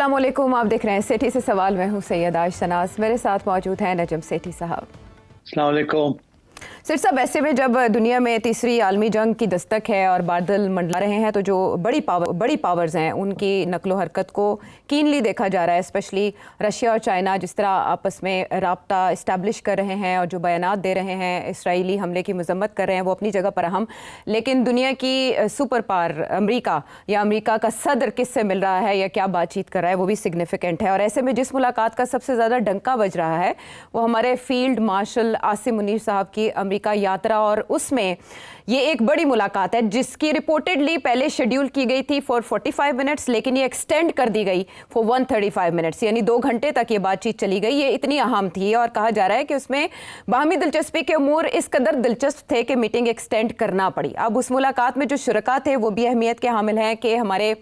अस्सलाम वालेकुम, आप देख रहे हैं सेठी से सवाल। मैं हूं सैयद आज शनाज, मेरे साथ मौजूद हैं नजम सेठी साहब। अस्सलाम वालेकुम। सिर साहब, ऐसे में जब दुनिया में तीसरी आलमी जंग की दस्तक है और बादल मंडला रहे हैं, तो जो बड़ी पावर्स हैं उनकी नकलो हरकत को कीनली देखा जा रहा है। स्पेशली रशिया और चाइना जिस तरह आपस में राब्ता इस्टेब्लिश कर रहे हैं और जो बयानात दे रहे हैं, इसराइली हमले की मजम्मत कर रहे हैं, वो अपनी जगह पर अहम। लेकिन दुनिया की सुपर पावर अमरीका या अमरीका का सदर किससे मिल रहा है या क्या बातचीत कर रहा है, वो भी सिग्निफिकेंट है। और ऐसे में जिस मुलाकात का सबसे ज़्यादा डंका बज रहा है वो हमारे फील्ड मार्शल आसिम मुनीर साहब की अमेरिका यात्रा, और उसमें ये एक बड़ी मुलाकात है जिसकी रिपोर्टेडली पहले शेड्यूल की गई थी फॉर 45 मिनट्स, लेकिन ये एक्सटेंड कर दी गई फॉर 135 मिनट्स, यानी 2 घंटे तक ये बातचीत चली गई। ये इतनी अहम थी और कहा जा रहा है कि उसमें बाहमी दिलचस्पी के उमूर इस कदर दिलचस्प थे कि मीटिंग एक्सटेंड करना पड़ी। अब उस मुलाकात में जो शुरका थे वो भी अहमियत के हामिल हैं कि हमारे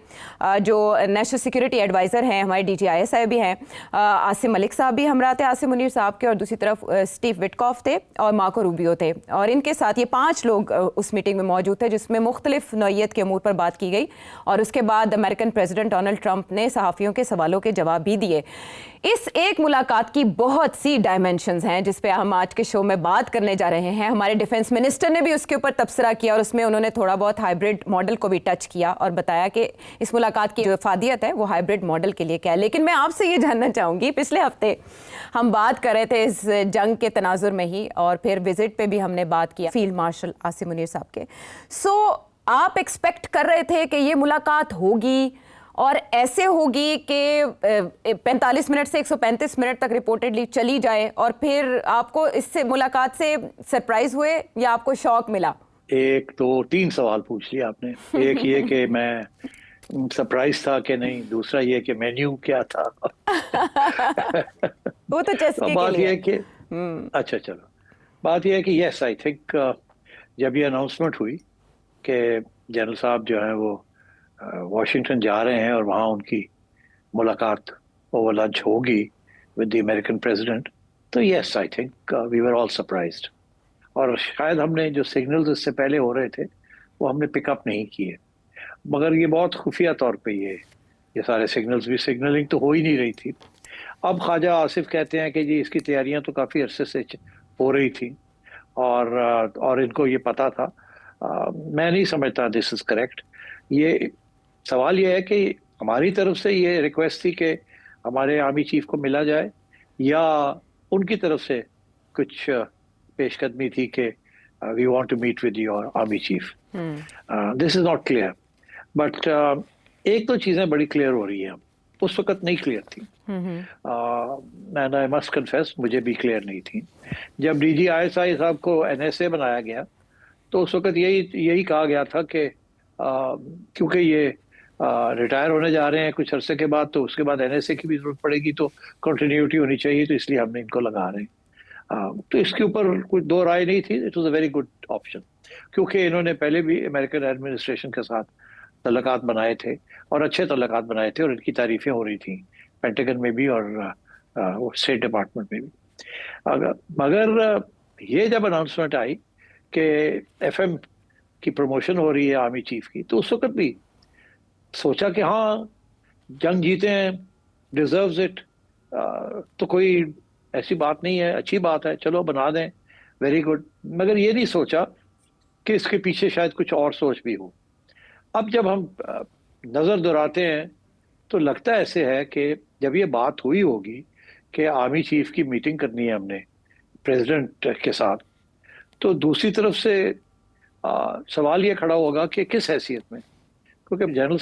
जो नेशनल सिक्योरिटी एडवाइज़र हैं, हमारे DGIS भी हैं, आसिम मलिक साहब भी हमरा थे, आसिम मुनीर साहब के, और दूसरी तरफ स्टीव विटकॉफ थे और मार्को रूबियो थे। और इनके साथ ये 5 लोग उस मीटिंग में मौजूद थे जिसमें मुख्तलिफ नौइयत के अमूर पर बात की गई। और उसके बाद अमेरिकन प्रेसिडेंट डोनाल्ड ट्रंप ने सहाफ़ियों के सवालों के जवाब भी दिए। इस एक मुलाकात की बहुत सी डायमेंशंस हैं जिस पे हम आज के शो में बात करने जा रहे हैं। हमारे डिफेंस मिनिस्टर ने भी उसके ऊपर तबसरा किया और उसमें उन्होंने थोड़ा बहुत हाइब्रिड मॉडल को भी टच किया और बताया कि इस मुलाकात की जो इफादियत है वो हाइब्रिड मॉडल के लिए क्या है। लेकिन मैं आपसे ये जानना चाहूँगी, पिछले हफ्ते हम बात कर रहे थे इस जंग के तनाजुर में ही, और फिर विजिट पे भी हमने बात किया फील्ड मार्शल आसिम मुनीर साहब के। सो आप एक्सपेक्ट कर रहे थे कि ये मुलाकात होगी और ऐसे होगी कि 45 मिनट से 135 मिनट तक रिपोर्टेडली चली जाए, और फिर आपको इससे मुलाकात से सरप्राइज हुए या आपको शॉक मिला? एक तो 3 सवाल पूछ लिया आपने। एक ये कि मैं सरप्राइज था कि नहीं, दूसरा ये कि मेन्यू क्या था। वो तो चस्के बात के लिए। ये है कि अच्छा चलो, बात ये है कि यस आई थिंक जब ये अनाउंसमेंट हुई कि जनरल साहब जो हैं वो वॉशिंगटन जा रहे हैं और वहाँ उनकी मुलाकात ओवर लंच होगी विद द अमेरिकन प्रेसिडेंट, तो yes I think we were all surprised. और शायद हमने जो सिग्नल्स इससे पहले हो रहे थे वो हमने पिकअप नहीं किए, मगर ये बहुत खुफिया तौर पे ये सारे सिग्नल्स भी, सिग्नलिंग तो हो ही नहीं रही थी। अब ख्वाजा आसिफ कहते हैं कि जी इसकी तैयारियां तो काफ़ी अरसे से हो रही थी और इनको ये पता था। मैं नहीं समझता दिस इज़ करेक्ट। ये सवाल ये है कि हमारी तरफ से ये रिक्वेस्ट थी कि हमारे आर्मी चीफ को मिला जाए, या उनकी तरफ से कुछ पेशकदमी थी कि we want to meet with your army chief. This is not clear, but एक दो चीज़ें बड़ी क्लियर हो रही हैं, उस वक्त नहीं क्लियर थी। एंड आई मस्ट कन्फेस मुझे भी क्लियर नहीं थी। जब DGIS साहब को NSA बनाया गया तो उस वक्त यही कहा गया था कि क्योंकि ये रिटायर होने जा रहे हैं कुछ अरसे के बाद, तो उसके बाद NSA की भी जरूरत पड़ेगी, तो कंटिन्यूटी होनी चाहिए, तो इसलिए हमने इनको लगा रहे हैं। तो इसके ऊपर कुछ दो राय नहीं थी। It was a very good option, क्योंकि इन्होंने पहले भी अमेरिकन एडमिनिस्ट्रेशन के साथ तल्लुकात बनाए थे और अच्छे तल्लुकात बनाए थे, और इनकी तारीफें हो रही थी पेंटागन में भी और स्टेट डिपार्टमेंट में भी। मगर ये जब अनाउंसमेंट आई कि FM की प्रमोशन हो रही है आर्मी चीफ की, तो उस वक्त भी सोचा कि हाँ जंग जीते हैं, डिजर्व्स इट, तो कोई ऐसी बात नहीं है, अच्छी बात है, चलो बना दें, वेरी गुड। मगर ये नहीं सोचा कि इसके पीछे शायद कुछ और सोच भी हो। अब जब हम नज़र दोहराते हैं तो लगता ऐसे है कि जब ये बात हुई होगी कि आर्मी चीफ की मीटिंग करनी है हमने प्रेसिडेंट के साथ, तो दूसरी तरफ से सवाल ये खड़ा होगा कि किस हैसियत में, क्योंकि जनरल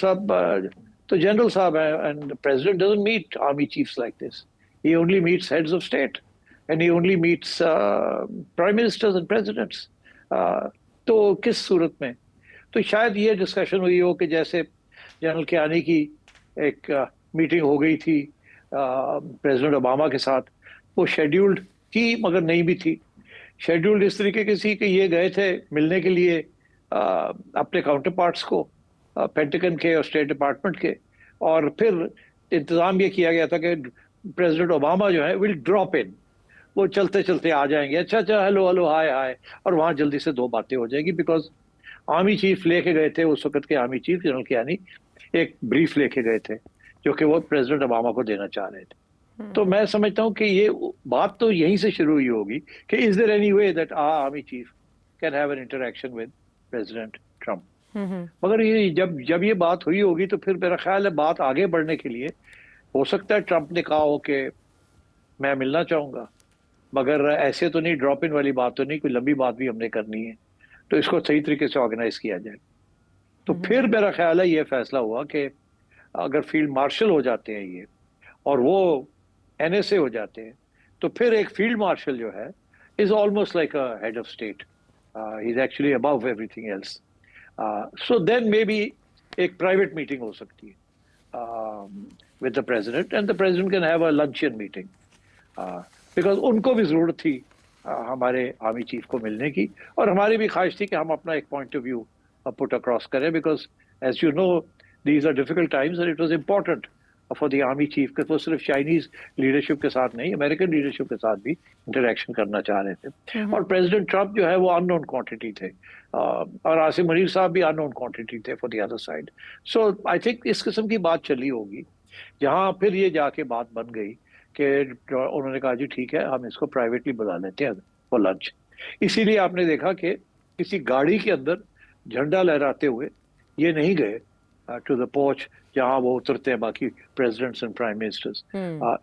साहब है, and president doesn't meet army chiefs like this, he only meets heads of state and he only meets prime ministers and presidents. तो किस सूरत में, तो शायद ये डिस्कशन हुई हो कि जैसे जनरल कियानी की एक मीटिंग हो गई थी प्रेसिडेंट ओबामा के साथ, वो शेड्यूल्ड थी मगर नहीं भी थी। शेड्यूल्ड इस तरीके की थी कि ये गए थे मिलने के लिए अपने काउंटर पार्ट्स को, पेंटागन के और स्टेट डिपार्टमेंट के, और फिर इंतज़ाम ये किया गया था कि प्रेसिडेंट ओबामा जो है विल ड्रॉप इन, वो चलते चलते आ जाएंगे, अच्छा हेलो हेलो हाय हाय, और वहाँ जल्दी से 2 बातें हो जाएंगी। बिकॉज आर्मी चीफ लेके गए थे उस वक्त के आर्मी चीफ जनरल कियानी, एक ब्रीफ लेके गए थे जो कि वो प्रेसिडेंट ओबामा को देना चाह रहे थे। तो मैं समझता हूँ कि ये बात तो यहीं से शुरू हुई होगी कि is there any way that army chief can have an interaction with president Trump. मगर ये जब जब ये बात हुई होगी तो फिर मेरा ख्याल है बात आगे बढ़ने के लिए हो सकता है ट्रम्प ने कहा हो कि मैं मिलना चाहूंगा, मगर ऐसे तो नहीं, ड्रॉप इन वाली बात तो नहीं, कोई लंबी बात भी हमने करनी है, तो इसको सही तरीके से ऑर्गेनाइज किया जाए। तो फिर मेरा ख्याल है ये फैसला हुआ कि अगर फील्ड मार्शल हो जाते हैं ये और वो एनएसए हो जाते हैं, तो फिर एक फील्ड मार्शल जो है is almost like a head of state, he is actually above everything else. So then maybe एक प्राइवेट मीटिंग हो सकती है with the president, and the president can have a luncheon meeting, because उनको भी जरूरत थी हमारे army chief को मिलने की, और हमारी भी ख्वाहिश थी कि हम अपना एक point of view put across करें, because as you know these are difficult times and it was important for the army chief के वो सिर्फ चाइनीज लीडरशिप के साथ नहीं, अमेरिकन लीडरशिप के साथ भी इंटरेक्शन करना चाह रहे थे। और प्रेसिडेंट ट्रम्प जो है वो अननोन क्वांटिटी थे, और आसिम मुनीर साहब भी अननोन क्वांटिटी थे for the other side. So I think इस किस्म की बात चली होगी, जहां फिर ये जाके बात बन गई कि उन्होंने कहा जी ठीक है हम इसको प्राइवेटली बुला लेते हैं फॉर लंच। इसीलिए आपने देखा कि किसी गाड़ी के अंदर झंडा लहराते हुए ये नहीं गए टू द पोच जहां वो उतरते हैं बाकी प्रेसिडेंट्स एंड प्राइम मिनिस्टर्स।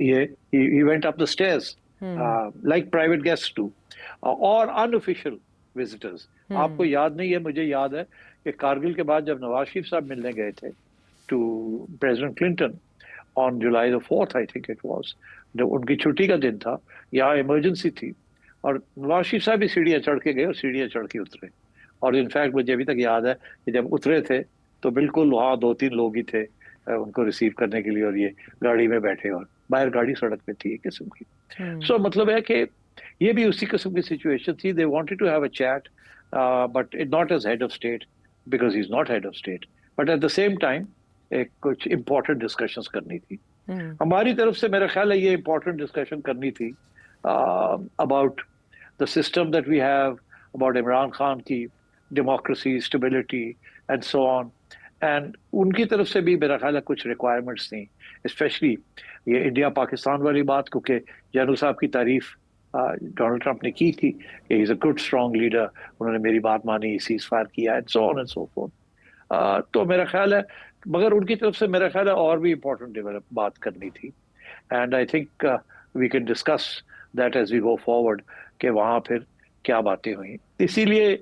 ये ही went up the stairs like private guests too, और अनऑफिशियल विजिटर्स। आपको याद नहीं है, मुझे याद है कि कारगिल के बाद जब नवाज शरीफ साहब मिलने गए थे to president Clinton on July the 4th I think it was, जब उनकी छुट्टी का दिन था, यहाँ इमरजेंसी थी, और नवाज शरीफ साहब भी सीढ़ियाँ चढ़ के गए और सीढ़ियाँ चढ़ के उतरे। और इनफैक्ट मुझे अभी तक याद है कि जब उतरे थे तो बिल्कुल वहाँ 2-3 लोग ही थे उनको रिसीव करने के लिए, और ये गाड़ी में बैठे और बाहर गाड़ी सड़क पे थी एक किस्म की। सो मतलब है कि ये भी उसी किस्म की सिचुएशन थी। They wanted to have a chat but it not as head of state because he is not head of state, but at the same time एक कुछ इम्पोर्टेंट डिस्कशंस करनी थी। हमारी तरफ से मेरा ख्याल है ये इम्पोर्टेंट डिस्कशन करनी थी about the system that we have, about Imran Khan की democracy, stability and so on. And उनकी तरफ से भी मेरा ख्याल है कुछ रिक्वायरमेंट्स थी, स्पेशली ये इंडिया पाकिस्तान वाली बात, क्योंकि जनरल साहब की तारीफ डोनाल्ड ट्रंप ने की थी कि he is a good strong leader, उन्होंने मेरी बात मानी, सीज फायर किया and so on and so fourth. तो मेरा ख्याल है, मगर उनकी तरफ से मेरा ख्याल है और भी इम्पोर्टेंट डेवलप बात करनी थी, and I think we can discuss that as we go forward कि वहाँ फिर क्या बातें हुई। इसीलिए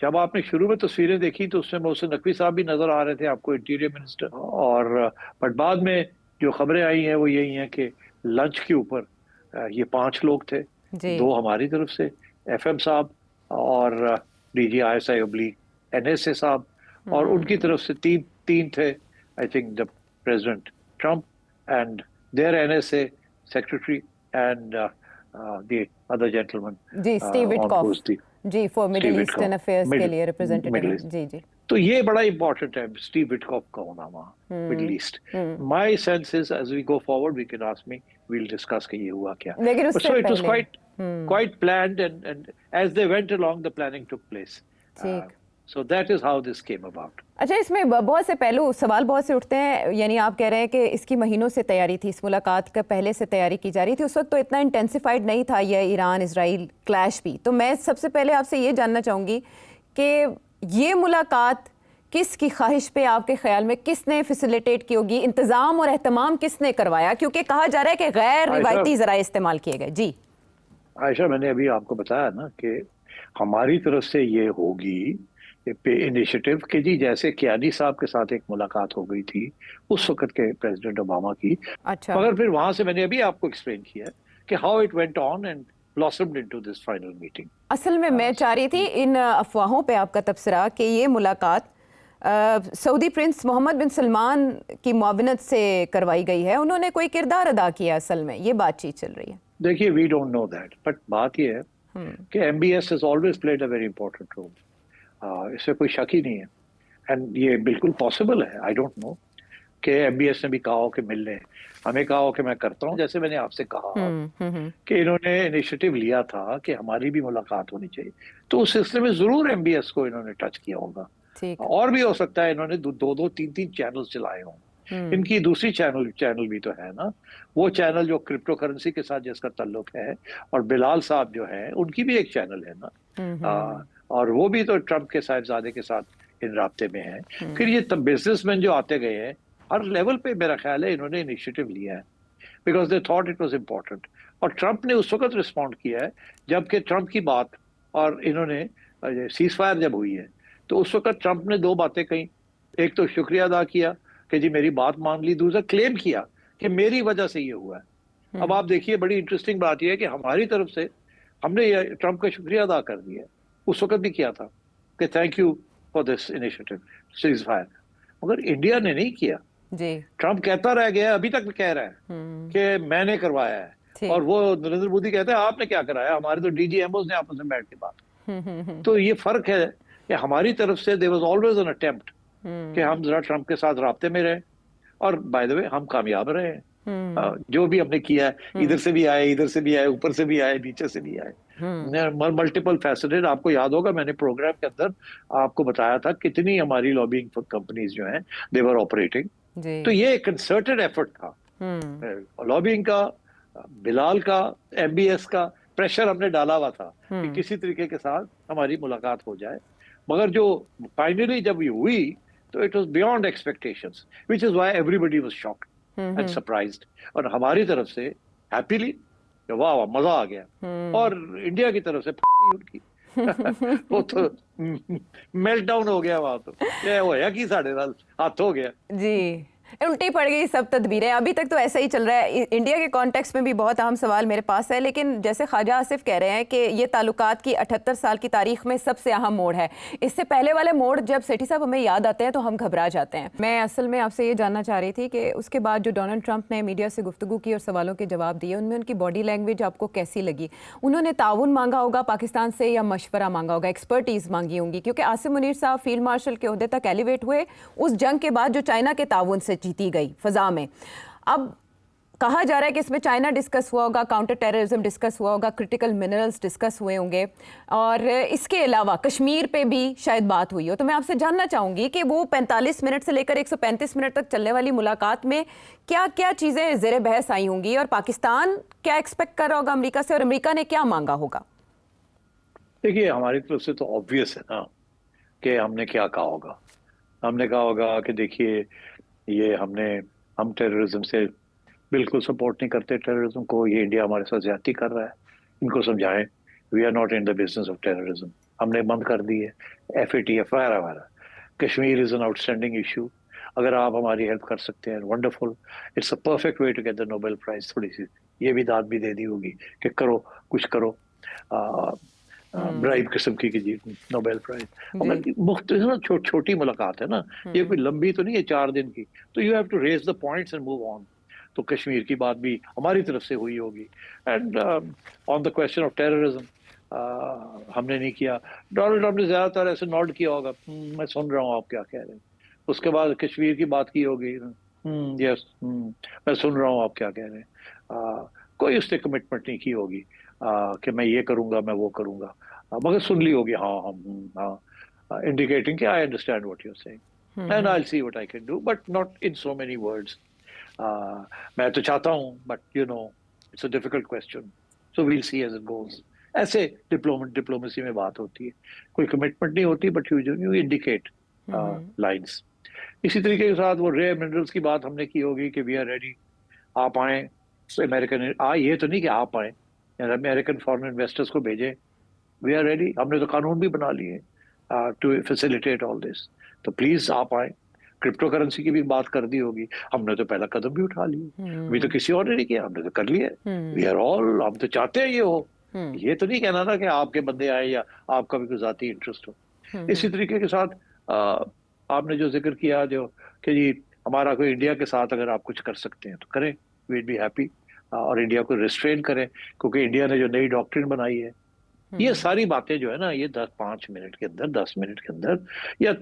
जब आपने शुरू में तस्वीरें देखी तो उसमें मोहसिन नकवी साहब भी नजर आ रहे थे आपको, इंटीरियर मिनिस्टर, और बट बाद में जो खबरें आई हैं वो यही हैं कि लंच के ऊपर ये 5 लोग थे, 2 हमारी तरफ से FM साहब और DGISI / NSA साहब, और उनकी तरफ से तीन थे, I think the president Trump and their NSA secretary and the other gentleman ji, Steve Witkoff ji, for middle eastern affairs के लिए रिप्रेजेंटेटिव। जी जी, तो ये बड़ा इंपॉर्टेंट है स्टीव विटकॉफ का होना वहाँ Middle East. My sense is as we go forward we can ask me, we will discuss कि ये हुआ क्या। लेकिन उससे पहले it was quite planned, and as they went along the planning took place. So that is how this came about. अच्छा, इसमें बहुत से पहलू, सवाल बहुत से उठते हैं, यानी आप कह रहे हैं कि इसकी महीनों से तैयारी थी, इस मुलाकात का पहले से तैयारी की जा रही थी, उस वक्त तो इतना इंटेंसिफाइड नहीं था यह ईरान इजराइल क्लैश भी। तो मैं सबसे पहले आपसे ये जानना चाहूँगी कि ये मुलाकात किसकी ख्वाहिश पे, आपके ख्याल में किसने फैसिलिटेट की होगी, इंतज़ाम और एहतमाम किसने करवाया, क्योंकि कहा जा रहा है कि गैर रिवायती ज़राए इस्तेमाल किए गए। जी आयशा, मैंने अभी आपको बताया ना कि हमारी तरफ से ये होगी पे इनिशिएटिव कि जी जैसे कियानी साहब के साथ एक मुलाकात हो गई थी उस वक्त के प्रेसिडेंट ओबामा की। अच्छा, मगर फिर वहां से मैंने अभी आपको एक्सप्लेन किया कि how it went on and blossomed into this final meeting. असल में मैं चाह रही थी इन अफवाहों पे आपका तबसरा कि ये मुलाकात सऊदी प्रिंस मोहम्मद बिन सलमान की मुआवनत से करवाई गई है, उन्होंने कोई किरदार अदा किया, असल में ये बातचीत चल रही है। देखिए, we don't know that, but बात ये है कि MBS has always played a very important role, इसमें कोई शक ही नहीं है, एंड ये बिल्कुल पॉसिबल है। आई डोंट नो कि MBS ने भी कहा हो कि मिल लें, हमें कहा हो कि मैं करता हूँ, जैसे मैंने आपसे कहा कि इन्होंने इनिशिएटिव लिया था कि हमारी भी मुलाकात होनी चाहिए, तो उस सिलसिले में जरूर MBS को इन्होंने टच किया होगा। और भी हो सकता है इन्होंने 2-2, 3-3 चैनल चलाए हों इनकी दूसरी चैनल भी तो है ना, वो चैनल जो क्रिप्टो करेंसी के साथ जिसका ताल्लुक है, और बिलाल साहब जो है उनकी भी एक चैनल है ना, और वो भी तो ट्रम्प के साहिबजादे के साथ इन राब्ते में है। फिर ये तब बिजनेसमैन जो आते गए हैं हर लेवल पे, मेरा ख्याल है इन्होंने इनिशिएटिव लिया है because they thought it was important. और ट्रम्प ने उस वक्त रिस्पॉन्ड किया है जबकि ट्रम्प की बात और इन्होंने सीज फायर जब हुई है तो उस वक्त ट्रम्प ने दो बातें कही। एक तो शुक्रिया अदा किया कि जी मेरी बात मान ली, दूसरा क्लेम किया कि मेरी वजह से ये हुआ है। अब आप देखिए बड़ी इंटरेस्टिंग बात यह है कि हमारी तरफ से हमने ये ट्रम्प का शुक्रिया अदा कर दिया, उस वक्त भी किया था कि thank you for this initiative cease fire, मगर इंडिया ने नहीं किया जी। ट्रम्प कहता रह गया, अभी तक कह रहा है कि मैंने करवाया है, और वो नरेंद्र मोदी कहते हैं आपने क्या कराया, हमारे तो डीजीएमओ ने आपस में बैठ के बात। तो ये फर्क है कि हमारी तरफ से there was always an attempt कि हम जरा ट्रम्प के साथ राब्ते में रहे, और बाय द वे हम कामयाब रहे हैं। जो भी हमने किया है, इधर से भी आए, इधर से भी आए, ऊपर से भी आए, नीचे से भी आए, मल्टीपल फैसेटेड। आपको याद होगा मैंने प्रोग्राम के अंदर आपको बताया था कितनी हमारी लॉबिंग कंपनीज जो हैं दे वर ऑपरेटिंग। तो ये एक कंसर्टेड एफर्ट था लॉबिंग का, बिलाल का, एमबीएस का, प्रेशर हमने डाला हुआ था कि किसी तरीके के साथ हमारी मुलाकात हो जाए, मगर जो फाइनली जब ये हुई तो it was beyond expectations, which is why everybody was shocked and surprised. और हमारी तरफ से हैप्पीली वाह वाह मजा आ गया, और इंडिया की तरफ से उनकी वो तो मेल्ट डाउन हो गया वहां, तो क्या होया कि साढ़े नाल हाथ हो गया जी, उल्टी पड़ गई सब तदबीरें। अभी तक तो ऐसा ही चल रहा है। इंडिया के कॉन्टेक्स्ट में भी बहुत अहम सवाल मेरे पास है, लेकिन जैसे ख्वाजा आसिफ कह रहे हैं कि ये ताल्लुकात की 78 साल की तारीख में सबसे अहम मोड़ है। इससे पहले वाले मोड़ जब सेठी साहब हमें याद आते हैं तो हम घबरा जाते हैं। मैं असल में आपसे ये जानना चाह रही थी कि उसके बाद जो डोनाल्ड ट्रंप ने मीडिया से गुफ्तगू की और सवालों के जवाब दिए, उनमें उनकी बॉडी लैंग्वेज आपको कैसी लगी? उन्होंने ताउन मांगा होगा पाकिस्तान से या मशवरा मांगा होगा, एक्सपर्टीज़ मांगी होंगी? क्योंकि आसिम मुनीर साहब फील्ड मार्शल के ओहदे तक एलिवेट हुए उस जंग के बाद जो चाइना के ताउन से जीती गई फ़ज़ा में। अब कहा जा रहा है कि इसमें चाइना डिस्कस हुआ होगा, काउंटर टेररिज्म डिस्कस हुआ होगा, क्रिटिकल मिनरल्स डिस्कस हुए होंगे, और इसके अलावा कश्मीर पे भी शायद बात हुई हो। तो मैं आपसे जानना चाहूँगी कि वो 45 मिनट से लेकर 135 मिनट तक चलने वाली मुलाकात में क्या क्या चीज़ें ज़ेर बहस आई होंगी, और पाकिस्तान क्या एक्सपेक्ट कर रहा होगा अमेरिका से, और अमेरिका ने क्या मांगा होगा? देखिए हमारी तरफ से तो ऑब्वियस है ना कि हमने क्या कहा होगा। हमने कहा होगा कि देखिए ये हम टेररिज्म से बिल्कुल सपोर्ट नहीं करते, टेररिज्म को, ये इंडिया हमारे साथ ज्यादती कर रहा है, इनको समझाएं we are not in the business of terrorism. हमने बंद कर दी है FATF वगैरह। Kashmir is an outstanding issue, अगर आप हमारी हेल्प कर सकते हैं wonderful, it's a perfect way to get the Nobel prize. थोड़ी सी ये भी दाद भी दे दी होगी कि करो कुछ करो, ब्राइब किस्म की नोबेल प्राइज। मगर मुख्तलिफ छोटी मुलाकात है ना, ये कोई लंबी तो नहीं है 4 दिन की, तो you have to raise the points and move on. तो कश्मीर की बात भी हमारी तरफ से हुई होगी, and on the question of terrorism हमने नहीं किया। डोनाल्ड ट्रम्प ने ज्यादातर ऐसे नॉट किया होगा, मैं सुन रहा हूँ आप क्या कह रहे हैं। उसके बाद कश्मीर की बात की होगी, यस मैं सुन रहा हूँ आप क्या कह रहे हैं। कोई उसने कमिटमेंट नहीं की होगी कि मैं ये करूंगा, मैं वो करूंगा, मगर सुन ली होगी हाँ हाँ, इंडिकेटिंग कि I understand what you are saying and I will see what I can do, but not in so many words. मैं तो चाहता हूँ, but you know it's a difficult question, so we'll see as it goes. ऐसे diplomacy में बात होती है, कोई कमिटमेंट नहीं होती, बट यू इंडिकेट लाइंस। इसी तरीके के साथ वो रेयर मिनरल्स की बात हमने की होगी कि वी आर रेडी, आप आए अमेरिकन, ये तो नहीं कि आप आए अमेरिकन फॉरेन इन्वेस्टर्स को भेजें, वी आर रेडी। हमने तो कानून भी बना लिए टू फैसिलिटेट ऑल दिस, तो प्लीज आप आए। क्रिप्टो करेंसी की भी बात कर दी होगी, हमने तो पहला कदम भी उठा लिया, अभी तो किसी और ने नहीं किया, हमने तो कर लिया। वी आर ऑल, हम तो चाहते हैं ये हो, ये तो नहीं कहना ना कि आपके बंदे आए या आपका भी कोई जाती इंटरेस्ट हो। इसी तरीके के साथ आपने जो जिक्र किया जो कि जी हमारा कोई इंडिया के साथ अगर आप कुछ कर सकते हैं तो करें, वीड बी हैप्पी, और इंडिया को रिस्ट्रेन करें, क्योंकि इंडिया ने जो नई डॉक्ट्रिन बनाई है, ये सारी बातें जो है ना, ये 10-5 मिनट के अंदर, 10 मिनट के अंदर या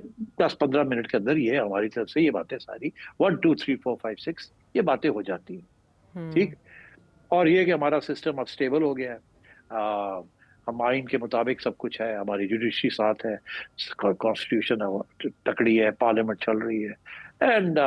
10-15 मिनट के अंदर, ये हमारी तरफ से ये बातें सारी 1 2 3 4 5 6 ये बातें हो जाती हैं, ठीक। और ये कि हमारा सिस्टम अब स्टेबल हो गया है, हम आइन के मुताबिक सब कुछ है, हमारी जुडिशरी साथ है, कॉन्स्टिट्यूशन तकड़ी है, पार्लियामेंट चल रही है, and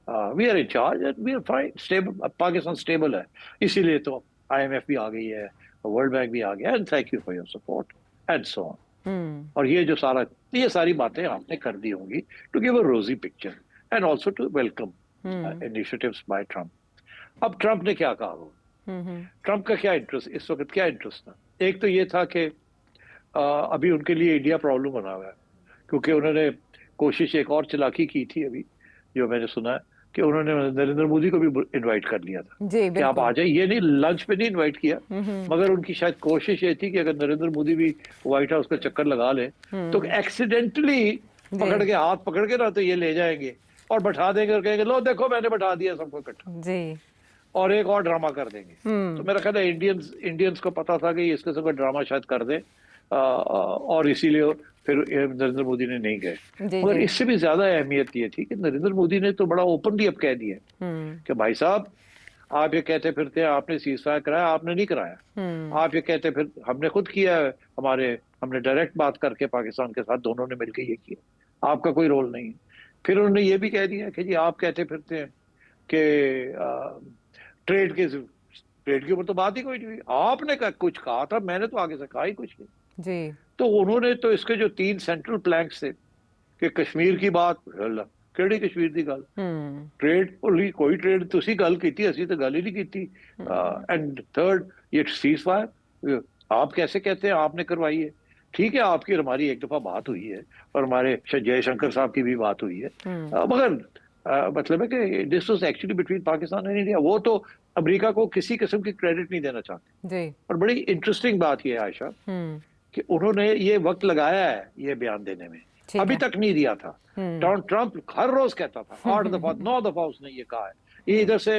we are in charge and we are fine, stable, Pakistan stable है। इसीलिए तो IMF भी आ गई है, वर्ल्ड बैंक भी आ गया, and thank you for your support and so on. और ये जो सारा, ये सारी बातें आपने कर दी होंगी to give a rosy picture and also to welcome initiatives by Trump. अब ट्रम्प ने क्या कहा वो, ट्रम्प का क्या इंटरेस्ट इस वक्त, क्या इंटरेस्ट था? एक तो ये था कि अभी उनके लिए इंडिया प्रॉब्लम बना हुआ है, क्योंकि उन्होंने कोशिश एक और चालाकी की थी अभी, जो मैंने सुना है कि उन्होंने नरेंद्र मोदी को भी इनवाइट कर लिया था जी, कि आप आ जाए। ये नहीं, लंच पे नहीं इनवाइट किया, मगर उनकी शायद कोशिश ये थी कि अगर नरेंद्र मोदी भी व्हाइट हाउस का चक्कर लगा ले तो एक्सीडेंटली पकड़ के, हाथ पकड़ के ना, तो ये ले जाएंगे और बैठा देंगे और कहेंगे लो देखो मैंने बैठा दिया सबको इकट्ठा, जी, और एक और ड्रामा कर देंगे। तो मेरा ख्याल है इंडियंस को पता था कि इसके सब ड्रामा शायद कर दे, और इसीलिए फिर नरेंद्र मोदी ने नहीं गए। मगर इससे भी ज्यादा अहमियत ये थी कि नरेंद्र मोदी ने तो बड़ा ओपनली अब कह दिया कि भाई साहब, आप ये कहते फिरते हैं आपने सीजफायर कराया, आपने नहीं कराया। आप ये कहते फिर, हमने खुद किया है, हमने डायरेक्ट बात करके पाकिस्तान के साथ दोनों ने मिलकर ये किया, आपका कोई रोल नहीं है। फिर उन्होंने ये भी कह दिया कि जी आप कहते फिरते हैं कि ट्रेड के ऊपर तो बात ही कोई नहीं हुई, आपने कुछ कहा था, मैंने तो आगे से कहा ही कुछ नहीं जी। तो उन्होंने तो इसके जो 3 सेंट्रल प्लैंक्स थे कि कश्मीर की बात, केड़ी कश्मीर की गल, ट्रेड कोई ट्रेड तुसी गल कीती, असी तो गल ही नहीं कीती, एंड थर्ड ये सीजफायर आप कैसे कहते हैं आपने करवाई है। ठीक है, आपकी और हमारी एक दफा बात हुई है और हमारे जयशंकर साहब की भी बात हुई है, मगर मतलब है कि this was actually between Pakistan and India. वो तो अमेरिका को किसी किस्म की क्रेडिट नहीं देना चाहते जी। और बड़ी इंटरेस्टिंग बात ये है आयशा कि उन्होंने ये वक्त लगाया है ये बयान देने में, अभी तक नहीं दिया था। ट्रम्प हर रोज कहता था, 8 दफा 9 दफा उसने ये कहा है। ये इधर से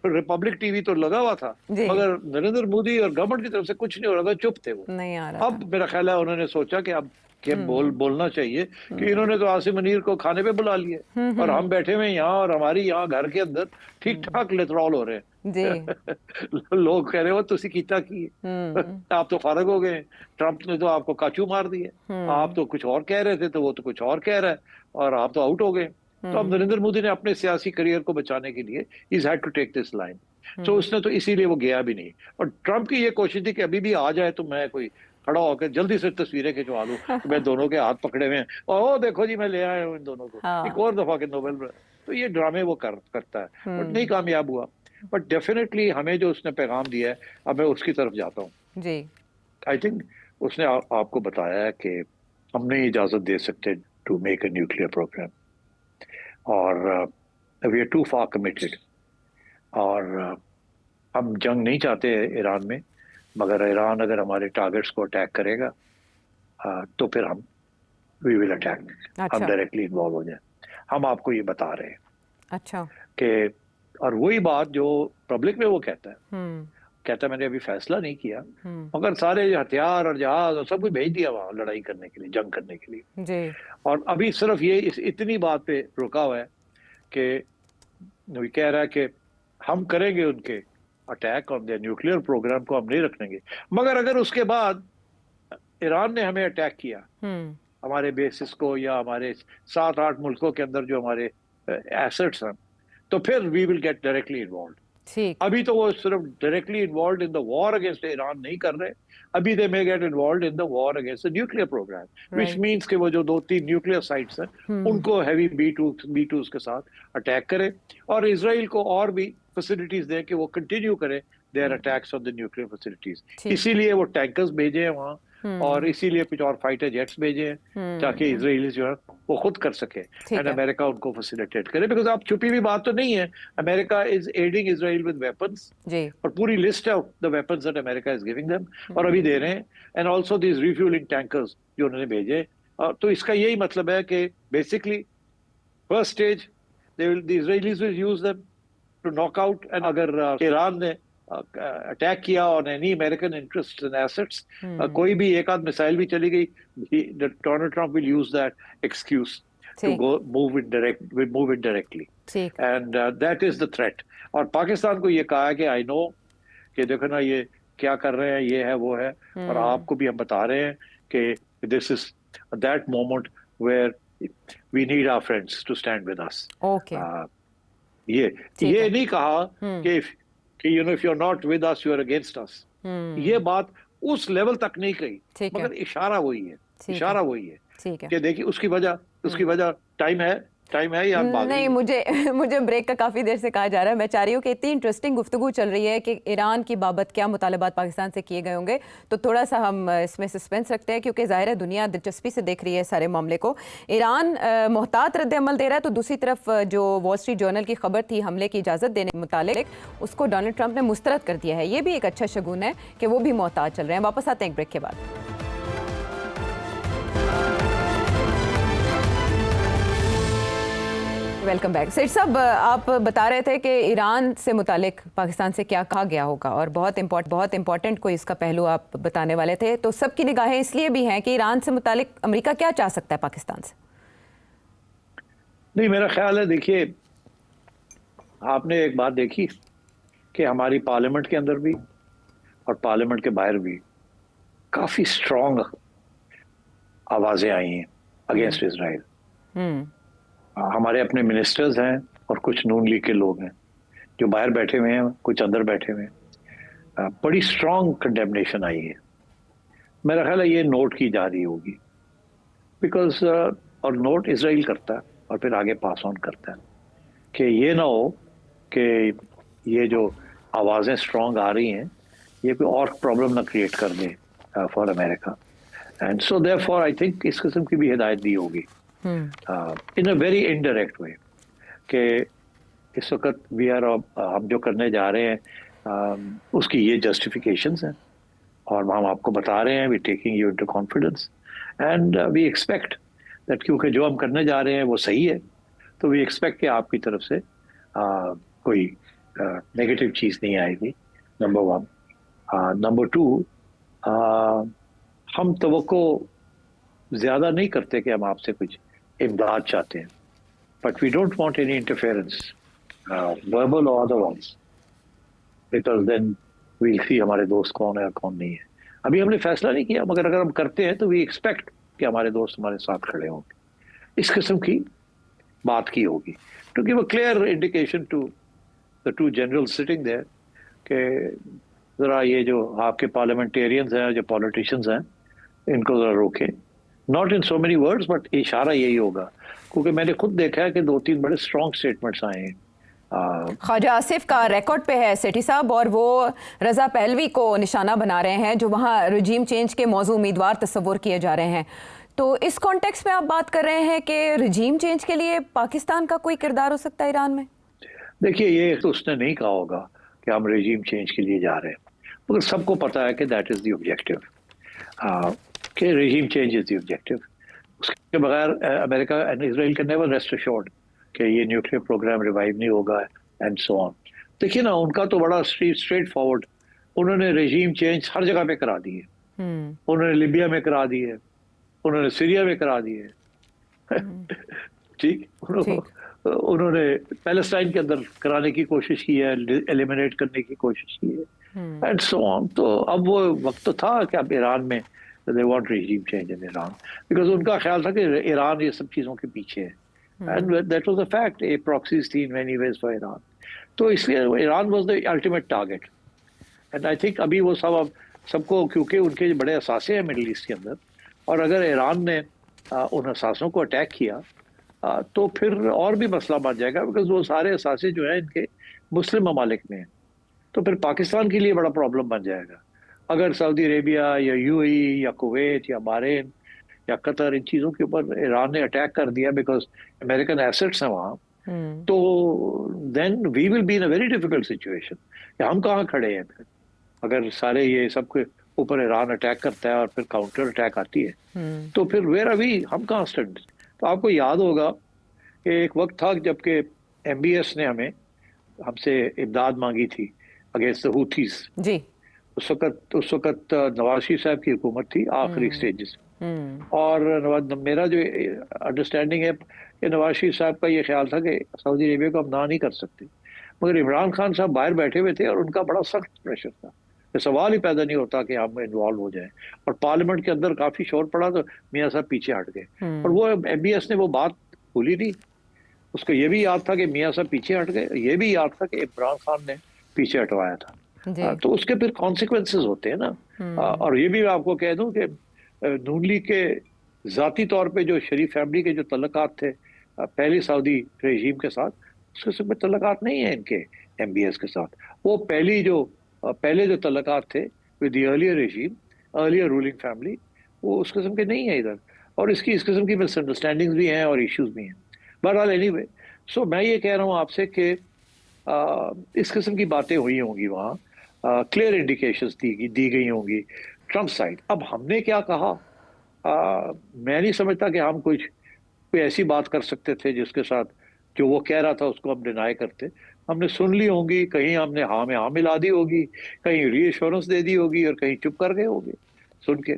रिपब्लिक टीवी तो लगा हुआ था, मगर नरेंद्र मोदी और गवर्नमेंट की तरफ से कुछ नहीं हो रहा था, चुप थे वो, नहीं आ रहा। अब मेरा ख्याल है उन्होंने सोचा कि अब कि बोलना चाहिए कि इन्होंने तो आसिम मुनीर को खाने पे बुला लिया और हम बैठे हुए यहाँ, और हमारी यहाँ घर के अंदर ठीक ठाक लिटरॉल हो रहे हैं जी। लोग कह रहे हो तुसी कीता की आप तो फारग हो गए, ट्रम्प ने तो आपको काचू मार दिए, आप तो कुछ और कह रहे थे तो वो तो कुछ और कह रहा है और आप तो आउट हो गए। तो अब नरेंद्र मोदी ने अपने सियासी करियर को बचाने के लिए is had to take this line, तो उसने तो इसीलिए वो गया भी नहीं। और ट्रम्प की ये कोशिश थी कि अभी भी आ जाए तो मैं कोई खड़ा होकर जल्दी से तस्वीरें खिंचवा लूं, मैं दोनों के हाथ पकड़े हुए हैं और देखो जी मैं ले आया हूँ इन दोनों को, एक और दफा के नोबेल। तो ये ड्रामे वो करता है, बट नहीं कामयाब हुआ। बट डेफिनेटली हमें जो उसने पैगाम दिया है, अब मैं उसकी तरफ जाता हूँ जी। आई थिंक उसने आपको बताया है कि हम नहीं इजाजत दे सकते to make a nuclear program, और we are too far committed, और हम जंग नहीं चाहते ईरान में, मगर ईरान अगर हमारे टारगेट्स को अटैक करेगा तो फिर हम वी विल अटैक, हम डायरेक्टली इन्वॉल्व हो जाए। हम आपको ये बता रहे हैं अच्छा कि, और वही बात जो पब्लिक में वो कहता है मैंने अभी फैसला नहीं किया, मगर सारे हथियार और जहाज और सब कुछ भेज दिया वहां लड़ाई करने के लिए, जंग करने के लिए जी। और अभी सिर्फ ये इतनी बात पे रुका हुआ है कि कह रहा है कि हम करेंगे उनके attack on the nuclear program को हम नहीं रखेंगे, मगर अगर उसके बाद ईरान ने हमें अटैक किया हमारे बेसिस को या हमारे 7-8 मुल्कों के अंदर जो हमारे एसेट्स हैं, तो फिर we will get directly involve. अभी तो वो सिर्फ directly involve in the war against Iran नहीं कर रहे, अभी they may get involve in the war against the nuclear programme, which means कि वो जो 2-3 न्यूक्लियर साइट्स हैं उनको हैवी B2s के साथ अटैक करें और इजराइल को और भी फैसिलिटीज दें कि वो कंटिन्यू करें their attacks on the nuclear facilities. इसीलिए वो टैंकर्स भेजे हैं वहाँ और इसीलिए कुछ और फाइटर जेट्स भेजे हैं ताकि इजराइली जो है वो खुद कर सके एंड अमेरिका उनको फैसिलिटेट करे, बिकॉज आप छुपी हुई बात तो नहीं है, America is aiding Israel with weapons और पूरी लिस्ट है the weapons that America is giving them और अभी दे रहे हैं, and also this refuelling tankers जो उन्होंने भेजे। तो इसका यही मतलब है कि basically first stage the Israelis will use them to knock out, and अगर ईरान ने अटैक किया on any American interest and assets, कोई भी एक आध मिसाइल भी चली गई, Donald Trump will use that excuse to go move it directly, and that is the threat. और पाकिस्तान को ये कहा है कि आई नो कि देखो ना ये क्या कर रहे हैं, ये है वो है, और आपको भी हम बता रहे हैं कि this is that moment where we need our friends to stand with us. ये नहीं कहा कि you know if you are not with us you are against us, ये बात उस लेवल तक नहीं कही, मगर इशारा वही है, इशारा वही है कि देखिए उसकी वजह टाइम है या बात नहीं, मुझे ब्रेक का काफ़ी देर से कहा जा रहा है। मैं चाह रही हूँ कि इतनी इंटरेस्टिंग गुफ्तगू चल रही है कि ईरान की बाबत क्या मुतालबात पाकिस्तान से किए गए होंगे, तो थोड़ा सा हम इसमें सस्पेंस रखते हैं, क्योंकि ज़ाहिर है दुनिया दिलचस्पी से देख रही है सारे मामले को। ईरान मोहतात रद्द-ए-अमल दे रहा है, तो दूसरी तरफ जो वॉल स्ट्रीट जर्नल की खबर थी हमले की इजाज़त देने के मुतालिक, उसको डोनाल्ड ट्रंप ने मुस्तरद कर दिया है। ये भी एक अच्छा शगुन है कि वो भी मोहतात चल रहे हैं। वापस आते हैं एक ब्रेक के बाद। Welcome back. सेठ साहब, आप बता रहे थे कि ईरान से मुतालिक पाकिस्तान से क्या कहा गया होगा, और बहुत इंपॉर्टेंट कोई इसका पहलू आप बताने वाले थे। तो सबकी निगाहें इसलिए भी हैं कि ईरान से मुतालिक अमेरिका क्या चाह सकता है पाकिस्तान से? नहीं, मेरा ख्याल है, देखिए आपने एक बात देखी कि हमारी पार्लियामेंट के अंदर भी और पार्लियामेंट के बाहर भी काफी स्ट्रॉन्ग आवाजें आई हैं अगेंस्ट इजराइल। हमारे अपने मिनिस्टर्स हैं और कुछ नून लीग के लोग हैं जो बाहर बैठे हुए हैं, कुछ अंदर बैठे हुए हैं। बड़ी स्ट्रॉन्ग कंडेमनेशन आई है। मेरा ख्याल है ये नोट की जा रही होगी, बिकॉज और नोट इजराइल करता है और फिर आगे पास ऑन करता है कि ये ना हो कि ये जो आवाज़ें स्ट्रॉन्ग आ रही हैं ये कोई और प्रॉब्लम ना क्रिएट कर दे for America. And so therefore I think इस किस्म की भी हिदायत दी होगी इन अ वेरी इनडायरेक्ट वे कि इस वक्त हम जो करने जा रहे हैं उसकी ये जस्टिफिकेशंस हैं और हम आपको बता रहे हैं we taking you into confidence and we expect that क्योंकि जो हम करने जा रहे हैं वो सही है, तो वी एक्सपेक्ट कि आपकी तरफ से कोई नेगेटिव चीज़ नहीं आएगी, नंबर वन। नंबर टू, हम तवक्को ज़्यादा नहीं करते कि हम आपसे कुछ इमदाद चाहते हैं, but we don't want any interference verbal और otherwise, because then we'll see हमारे दोस्त कौन है और कौन नहीं है। अभी हमने फैसला नहीं किया, मगर अगर हम करते हैं तो वी एक्सपेक्ट कि हमारे दोस्त हमारे साथ खड़े होंगे। इस किस्म की बात की होगी to give a clear indication to the to general sitting there कि ज़रा ये जो आपके पार्लियामेंटेरियंस हैं, जो पॉलिटिशियंस हैं, इनको ज़रा रोकें। Not in so many words but इशारा यही होगा, क्योंकि मैंने खुद देखा है कि 2-3 बड़े स्ट्रॉन्ग स्टेटमेंट्स आए हैं। ख्वाजा आसिफ का रिकॉर्ड पे है सेठी साहब, और वो रजा पहलवी को निशाना बना रहे हैं जो वहाँ रजीम चेंज के मौजू उम्मीदवार तस्वुर किए जा रहे हैं। तो इस कॉन्टेक्स्ट में आप बात कर रहे हैं कि रजीम चेंज के लिए पाकिस्तान का कोई किरदार हो सकता है ईरान में? देखिए, ये तो उसने नहीं कहा होगा कि हम रजीम चेंज के लिए जा रहे हैं, मगर सबको पता है कि दैट इज़ द ऑब्जेक्टिव, कि रजीम चेंज इज़ द ऑब्जेक्टिव। उसके बगैर America and Israel can never rest assured कि ये न्यूक्लियर प्रोग्राम रिवाइव नहीं होगा एंड सो ऑन। देखिए ना, उनका तो बड़ा स्ट्रेट फॉरवर्ड, उन्होंने रजीम चेंज हर जगह पे करा दी है। उन्होंने लिबिया में करा दी है, उन्होंने सीरिया में करा दी है ठीक, उन्होंने पैलेस्टाइन के अंदर कराने की कोशिश की है, एलिमिनेट करने की कोशिश की है एंड सो ऑन। तो अब वो वक्त तो था कि अब ईरान में they want regime change in Iran, because उनका ख्याल था कि ईरान ये सब चीज़ों के पीछे है, and that was a fact, a proxies थी in many ways for Iran। तो इसलिए Iran was the ultimate target, and I think अभी वो सबको क्योंकि उनके बड़े असासे हैं मिडिल ईस्ट के अंदर, और अगर ईरान ने उन असासों को अटैक किया तो फिर और भी मसला बन जाएगा, बिकॉज वो सारे असासे जो है इनके मुस्लिम ममालिक में हैं, तो फिर पाकिस्तान के लिए बड़ा प्रॉब्लम बन जाएगा अगर सऊदी अरेबिया या यूएई या कुवैत या बहरीन या कतर इन चीज़ों के ऊपर ईरान ने अटैक कर दिया, बिकॉज अमेरिकन एसेट्स हैं वहाँ। तो then we will be in a very difficult situation कि हम कहाँ खड़े हैं फिर, अगर सारे ये सब के ऊपर ईरान अटैक करता है और फिर काउंटर अटैक आती है तो फिर वेयर आर वी, हम कहाँ स्टैंड। तो आपको याद होगा कि एक वक्त था जबकि MBS ने हमसे इमदाद मांगी थी अगेंस्ट द हूथीज जी। उस वक्त नवाज शरीफ साहब की हुकूमत थी आखिरी स्टेजेस, और मेरा जो अंडरस्टैंडिंग है कि नवाज शरीफ साहब का ये ख्याल था कि सऊदी अरेबिया को हम ना नहीं कर सकते, मगर इमरान खान साहब बाहर बैठे हुए थे और उनका बड़ा सख्त प्रेशर था, तो सवाल ही पैदा नहीं होता कि हम इन्वॉल्व हो जाएं, और पार्लियामेंट के अंदर काफ़ी शोर पड़ा तो मियाँ साहब पीछे हट गए, और वो MBS ने वो बात भूली नहीं, उसको ये भी याद था कि मियाँ साहब पीछे हट गए, ये भी याद था कि इमरान खान ने पीछे हटवाया था। जी। तो उसके फिर कॉन्सिक्वेंसेस होते हैं ना। और ये भी मैं आपको कह दूं कि नून लीग के जाती तौर पे जो शरीफ फैमिली के जो तल्लुकात थे पहली सऊदी रेजीम के साथ, उसके सब तल्लुकात नहीं है इनके एमबीएस के साथ। वो पहले जो तल्लुकात थे with the earlier regime, earlier ruling family, वो उस किस्म के नहीं है इधर। और इस किस्म की मिसअंडरस्टैंडिंग्स भी हैं और इश्यूज भी हैं। बहरहाल एनीवे, सो मैं ये कह रहा हूँ आपसे कि इस किस्म की बातें हुई होंगी वहाँ, क्लियर इंडिकेशंस दी गई होंगी ट्रम्प साइड। अब हमने क्या कहा, मैं नहीं समझता कि हम कोई ऐसी बात कर सकते थे जिसके साथ जो वो कह रहा था उसको हम डिनाई करते। हमने सुन ली होंगी, कहीं हमने हाँ में हाँ मिला दी होगी, कहीं रीएश्योरेंस दे दी होगी और कहीं चुप कर गए होंगे सुन के,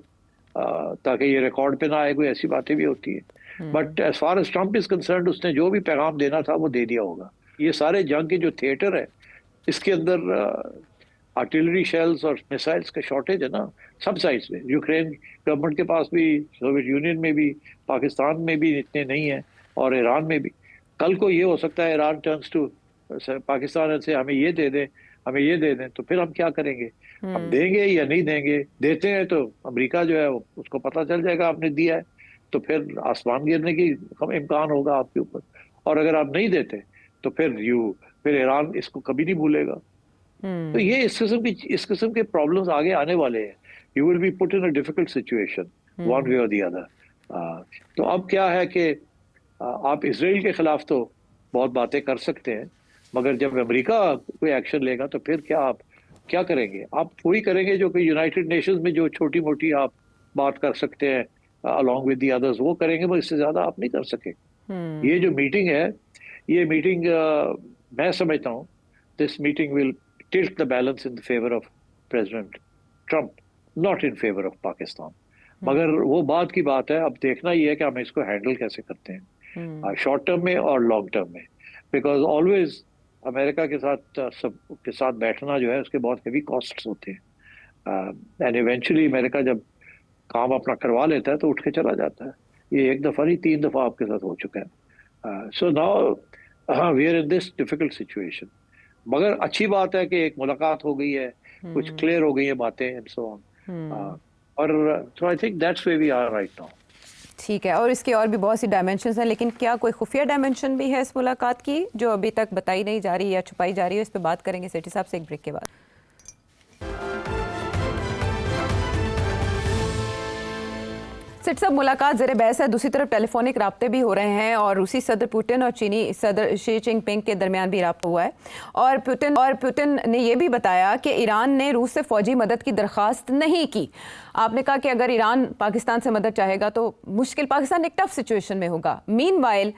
ताकि ये रिकॉर्ड पे ना आए। कोई ऐसी बातें भी होती है। But as far as Trump is concern, उसने जो भी पैगाम देना था वो दे दिया होगा। ये सारे जंग के जो थिएटर है, इसके अंदर आर्टिलरी शेल्स और मिसाइल्स का शॉर्टेज है ना, सब साइड्स में। यूक्रेन गवर्नमेंट के पास भी, सोवियत यूनियन में भी, पाकिस्तान में भी इतने नहीं है, और ईरान में भी। कल को ये हो सकता है ईरान टर्न्स टू पाकिस्तान से हमें ये दे दें, हमें ये दे दें, तो फिर हम क्या करेंगे? हम देंगे या नहीं देंगे? देते हैं तो अमेरिका जो है उसको पता चल जाएगा आपने दिया है, तो फिर आसमान गिरने की इम्कान होगा आपके ऊपर। और अगर आप नहीं देते तो फिर ईरान इसको कभी नहीं भूलेगा। तो ये इस किस्म के प्रॉब्लम्स आगे आने वाले हैं। You will be put in a difficult situation one way और द अदर। तो अब क्या है कि आप इसराइल के खिलाफ तो बहुत बातें कर सकते हैं, मगर जब अमेरिका कोई एक्शन लेगा तो फिर आप क्या करेंगे? आप वही करेंगे जो कि यूनाइटेड नेशंस में जो छोटी मोटी आप बात कर सकते हैं अलॉन्ग विद द अदर्स, वो करेंगे, बस इससे ज्यादा आप नहीं कर सके। ये जो मीटिंग है, ये मीटिंग मैं समझता हूँ this meeting will tilt the balance in the favor of President Trump, not in favor of Pakistan. मगर वो बात की बात है, अब देखना ये है कि हम इसको हैंडल कैसे करते हैं शॉर्ट टर्म में और लॉन्ग टर्म में। बिकॉज ऑलवेज अमेरिका के साथ सब के साथ बैठना जो है उसके बहुत हेवी कॉस्ट्स होते हैं, एंड इवेंचुअली अमेरिका जब काम अपना करवा लेता है तो उठ के चला जाता है। ये एक दफ़ा नहीं, 3 दफ़ा आपके साथ हो चुका है। So now we are in this difficult situation. मगर अच्छी बात है कि एक मुलाकात हो गई है, कुछ क्लियर हो गई है बातें एंड सो ऑन। और so I think that's way we are right now. ठीक है, और इसके और भी बहुत सी डायमेंशंस हैं, लेकिन क्या कोई खुफिया डायमेंशन भी है इस मुलाकात की जो अभी तक बताई नहीं जा रही या छुपाई जा रही है? इस पर बात करेंगे सेठी साहब से एक ब्रेक के बाद। सेठ साहब, मुलाकात ज़ेर बहस है, दूसरी तरफ टेलीफोनिक राब्ते भी हो रहे हैं और रूसी सदर पुतिन और चीनी सदर शी जिनपिंग के दरमियान भी राब्ता हुआ है। और पुतिन ने यह भी बताया कि ईरान ने रूस से फ़ौजी मदद की दरख्वास्त नहीं की। आपने कहा कि अगर ईरान पाकिस्तान से मदद चाहेगा तो मुश्किल, पाकिस्तान एक टफ सिचुएशन में होगा। मीनवाइल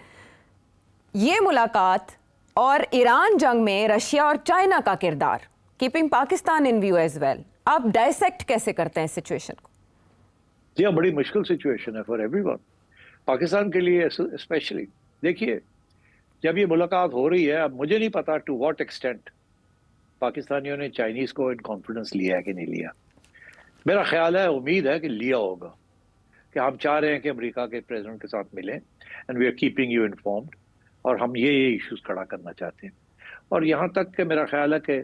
ये मुलाकात और ईरान जंग में रशिया और चाइना का किरदार, keeping Pakistan in view as well, आप डायसेक्ट कैसे करते हैं सिचुएशन को? जी हाँ, बड़ी मुश्किल सिचुएशन है फॉर एवरीवन, पाकिस्तान के लिए स्पेशली। देखिए, जब ये मुलाकात हो रही है, अब मुझे नहीं पता टू व्हाट एक्सटेंट पाकिस्तानियों ने चाइनीज को इन कॉन्फिडेंस लिया है कि नहीं लिया। मेरा ख्याल है, उम्मीद है कि लिया होगा, कि हम चाह रहे हैं कि अमेरिका के प्रेसिडेंट के साथ मिलें and we are keeping you informed, और हम ये इश्यूज खड़ा करना चाहते हैं। और यहाँ तक कि मेरा ख्याल है कि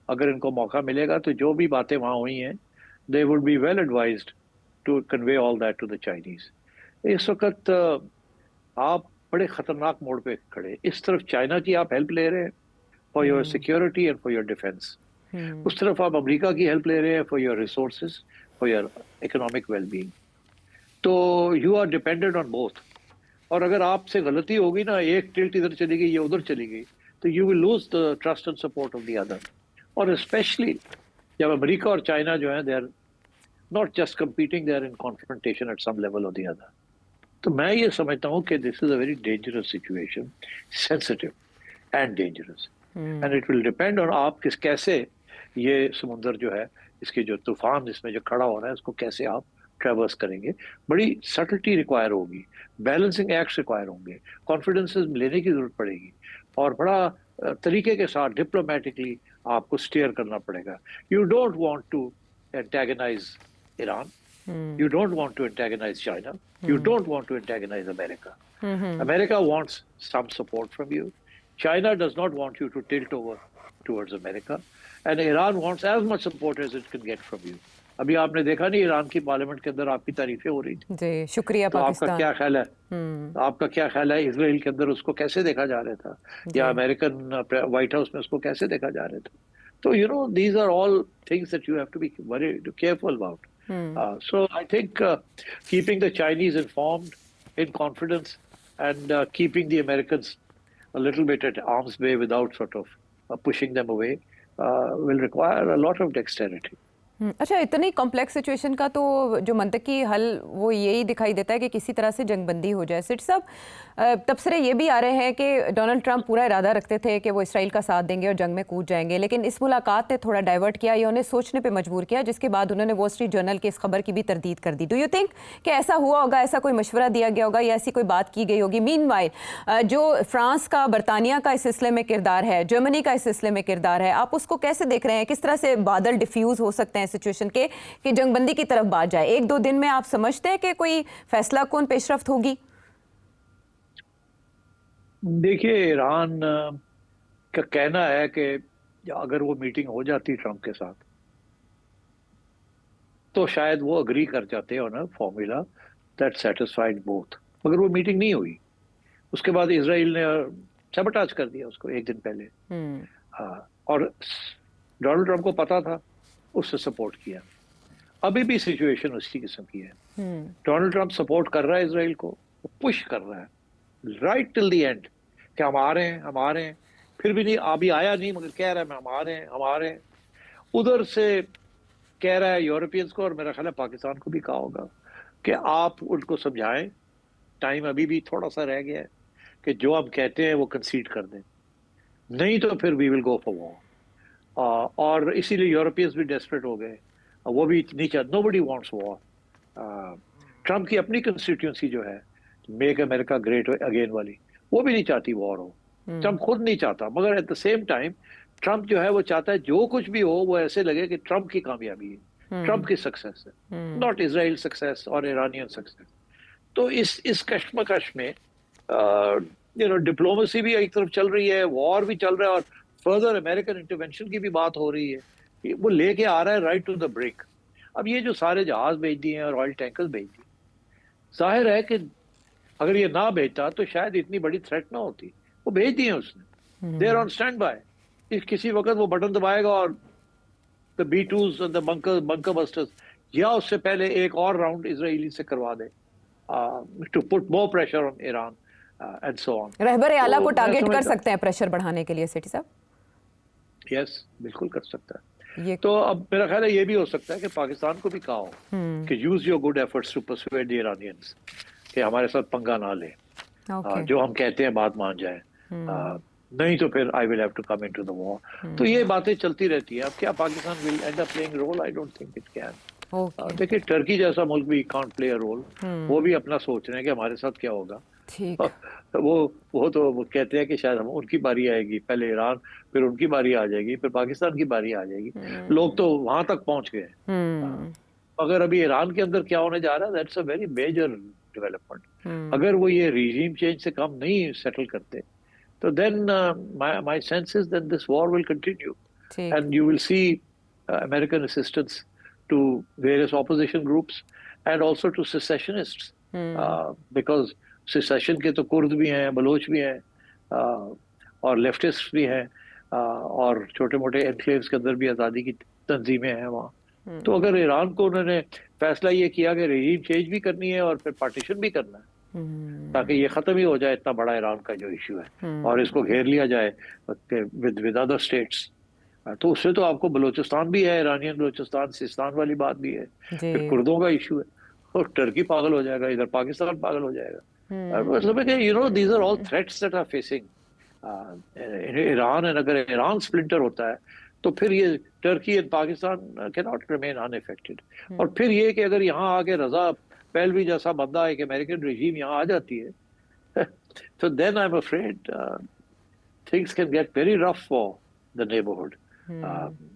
अगर इनको मौका मिलेगा तो जो भी बातें वहाँ हुई हैं, they would be well advised to convey all that to the Chinese. इस वक्त आप बड़े खतरनाक मोड़ पे खड़े। इस तरफ चाइना की आप हेल्प ले रहे हैं for your security and for your defence, उस तरफ आप अमेरिका की हेल्प ले रहे हैं for your resources, for your economic wellbeing. तो you are dependent on both. और अगर आपसे गलती होगी ना, एक टिल्ट इधर चली गई या उधर चली गई, तो you will lose the trust and support of the other. और स्पेशली जब अमेरिका और चाइना जो है, they are not just competing, they are in confrontation at some level or the other. तो मैं ये समझता हूँ कि this is a very dangerous situation, sensitive and dangerous, and it will depend on आप कैसे ये समुंदर जो है, इसके जो तूफान इसमें जो खड़ा हो रहा है, उसको कैसे आप ट्रेवर्स करेंगे। बड़ी सटलिटी रिक्वायर होगी, बैलेंसिंग एक्ट्स रिक्वायर होंगे, कॉन्फिडेंसेस लेने की जरूरत पड़ेगी, और बड़ा तरीके के साथ डिप्लोमेटिकली आपको स्टीयर करना पड़ेगा। You don't want to antagonise Iran, You don't want to antagonize China. You don't want to antagonize America. America wants some support from you. China does not want you to tilt over towards America. And Iran wants as much support as it can get from you. अभी आपने देखा नहीं Iran की parliament के अंदर आपकी तारीफें हो रही थी जी, शुक्रिया तो आपका पाकिस्तान। क्या ख्याल है आपका क्या ख्याल है इसराइल के अंदर उसको कैसे देखा जा रहा था या अमेरिकन व्हाइट हाउस में उसको कैसे देखा जा रहा था तो you know these are all things that you have to be very careful about so I think keeping the Chinese informed in confidence and keeping the Americans a little bit at arm's way without sort of pushing them away will require a lot of dexterity. अच्छा, इतनी complex situation का तो जो मंतकी हल वो यही दिखाई देता है कि किसी तरह से जंगबंदी हो जाए। सिट साहब, तबसरे ये भी आ रहे हैं कि डोनाल्ड ट्रंप पूरा इरादा रखते थे कि वो इसराइल का साथ देंगे और जंग में कूद जाएंगे, लेकिन इस मुलाकात ने थोड़ा डाइवर्ट किया या उन्हें सोचने पे मजबूर किया, जिसके बाद उन्होंने वॉल स्ट्रीट जर्नल की इस खबर की भी तरदीद कर दी। डू यू थिंक कि ऐसा हुआ होगा, ऐसा कोई मशवरा दिया गया होगा या ऐसी कोई बात की गई होगी? मीनवाइल जो फ्रांस का, बरतानिया का इस सिलसिले में किरदार है, जर्मनी का इस सिलसिले में किरदार है, आप उसको कैसे देख रहे हैं? किस तरह से बादल डिफ्यूज़ हो सकते हैं सिचुएशन के कि जंगबंदी की तरफ बात जाए? एक दो दिन में आप समझते हैं कि कोई फैसला कौन पेशरफ्त होगी? देखिए, ईरान का कहना है कि अगर वो मीटिंग हो जाती ट्रंप के साथ तो शायद वो अग्री कर जाते हैं ना फॉर्मूला दैट सेटिस्फाइड बोथ, मगर वो मीटिंग नहीं हुई। उसके बाद इजराइल ने सबटाज कर दिया उसको एक दिन पहले। और डोनाल्ड ट्रंप को पता था, उससे सपोर्ट किया। अभी भी सिचुएशन उसी किस्म की है। डोनाल्ड ट्रंप सपोर्ट कर रहा है इजराइल को, पुश कर रहा है राइट टिल द एंड कि हम आ रहे हैं, फिर भी नहीं, अभी आया नहीं मगर कह रहा है हम आ रहे हैं। उधर से कह रहा है यूरोपियंस को, और मेरा ख्याल है पाकिस्तान को भी कहा होगा कि आप उनको समझाएं, टाइम अभी भी थोड़ा सा रह गया है कि जो हम कहते हैं वो कंसीड कर दें, नहीं तो फिर we will go for war. और इसीलिए यूरोपियंस भी डेस्परेट हो गए, वो भी नहीं चाहते, नोबडी वांट्स वॉर। ट्रंप की अपनी कंस्टिट्यूंसी जो है मेक अमेरिका ग्रेट अगेन वाली, वो भी नहीं चाहती वॉर हो। ट्रंप खुद नहीं चाहता, मगर eight the same time Trump जो है वो चाहता है जो कुछ भी हो वो ऐसे लगे कि ट्रंप की कामयाबी है, ट्रंप की सक्सेस है, नॉट इजराइल सक्सेस और ईरानियन सक्सेस। तो इस कश्मकश में डिप्लोमेसी भी एक तरफ चल रही है, वॉर भी चल रहा है, और फर्दर अमेरिकन इंटरवेंशन की भी बात हो रही है। वो लेके आ रहा है राइट टू द ब्रेक। अब ये जो सारे जहाज भेज दिए हैं और ऑयल टैंकर्स भेज दिए, जाहिर है कि अगर ये ना भेजता तो शायद इतनी बड़ी थ्रेट ना होती। वो भेज दिए उसने, they are on standby. किसी वक्त वो बटन दबाएगा और द B2s और द बंकर बस्टर्स या उससे पहले एक और राउंड इजरायली से करवा दे to put more pressure on Iran and so on. रहबर आला को टारगेट कर सकते हैं प्रेशर बढ़ाने के लिए सिटी साहब? यस, बिल्कुल कर सकता है। तो अब मेरा ख्याल है ये भी हो सकता है कि पाकिस्तान को भी कहा हो कि use your good efforts to persuade the Iranians कि हमारे साथ पंगा ना ले, जो हम कहते हैं बात मान जाए, नहीं तो फिर I will have to come into the war. तो ये बातें चलती रहती है। अब क्या Pakistan will end up playing role? I don't think it can. देखिए, टर्की जैसा मुल्क भी कांट प्ले अ रोल। वो भी अपना सोच रहे हैं कि हमारे साथ क्या होगा। वो कहते हैं कि शायद हम उनकी बारी आएगी, पहले ईरान, फिर उनकी बारी आ जाएगी, फिर पाकिस्तान की बारी आ जाएगी। लोग तो वहां तक पहुंच गए। अगर अभी ईरान के अंदर क्या होने जा रहा है, that's a very major development. अगर वो ये रिजीम चेंज से कम नहीं सेटल करते तो then my sense is that this war will continue and you will see American assistance to various opposition groups and also to secessionists, because secession के तो Kurd भी हैं, बलोच भी हैं, और लेफ्टिस्ट भी हैं, और छोटे मोटे एनक्लेव्स के अंदर भी आज़ादी की तंजीमें हैं वहाँ। तो अगर ईरान को उन्होंने फैसला ये किया कि रजीम चेंज भी करनी है और फिर पार्टीशन भी करना है ताकि ये खत्म ही हो जाए इतना बड़ा ईरान का जो इशू है, और इसको घेर लिया जाए विद अदर स्टेट्स, तो उससे तो आपको बलोचिस्तान भी है, ईरानियन बलोचिस्तान, सिस्तान वाली बात भी है, फिर कुर्दों का इशू है, और टर्की पागल हो जाएगा, इधर पाकिस्तान पागल हो जाएगा। मतलब है कि these are all threats that are facing Iran. And अगर ईरान स्प्लिंटर होता है तो फिर ये Turkey and Pakistan can not remain unaffected. और फिर ये कि अगर यहाँ आके रजा पहलवी जैसा बंदा एक अमेरिकन रिजीम यहाँ आ जाती है तो then I am afraid things can get very rough for the neighbourhood.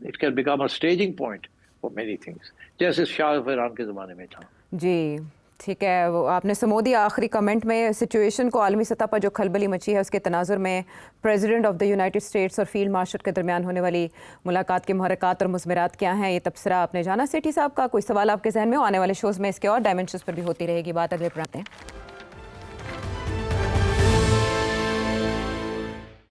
It can become a staging point for many things, जैसे शाह ऑफ ईरान के ज़माने में था। जी ठीक है। वो आपने समोदी आखिरी कमेंट में सिचुएशन को आलमी सतह पर जो खलबली मची है उसके तनाजुर में president of the United states और फील्ड मार्शल के दरमियान होने वाली मुलाकात के मुहर्रकात और मुज़मरात क्या हैं, ये तबसरा आपने जाना। सेठी साहब का कोई सवाल आपके जहन में हो? आने वाले शोज़ में इसके और डायमेंशंस पर भी होती रहेगी बात। अगले पर आते हैं।